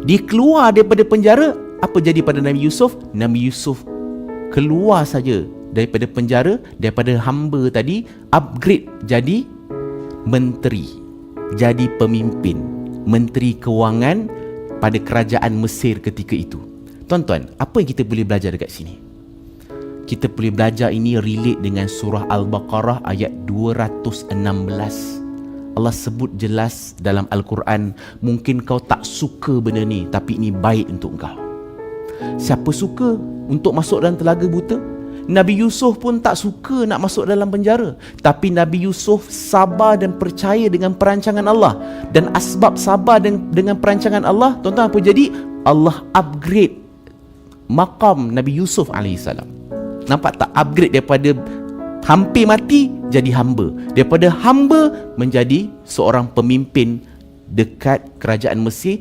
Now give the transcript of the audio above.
Dia keluar daripada penjara, apa jadi pada Nabi Yusuf? Nabi Yusuf keluar saja daripada penjara, daripada hamba tadi, upgrade jadi menteri, jadi pemimpin, menteri kewangan pada kerajaan Mesir ketika itu. Tuan-tuan, apa yang kita boleh belajar dekat sini? Kita boleh belajar ini relate dengan surah Al-Baqarah ayat 216. Allah sebut jelas dalam Al-Quran, mungkin kau tak suka benda ni, tapi ini baik untuk kau. Siapa suka untuk masuk dalam telaga buta? Nabi Yusuf pun tak suka nak masuk dalam penjara, tapi Nabi Yusuf sabar dan percaya dengan perancangan Allah. Dan asbab sabar dengan perancangan Allah, tuan-tuan, apa jadi? Allah upgrade maqam Nabi Yusuf AS. Nampak tak? Upgrade daripada hampir mati jadi hamba, daripada hamba menjadi seorang pemimpin dekat kerajaan Mesir.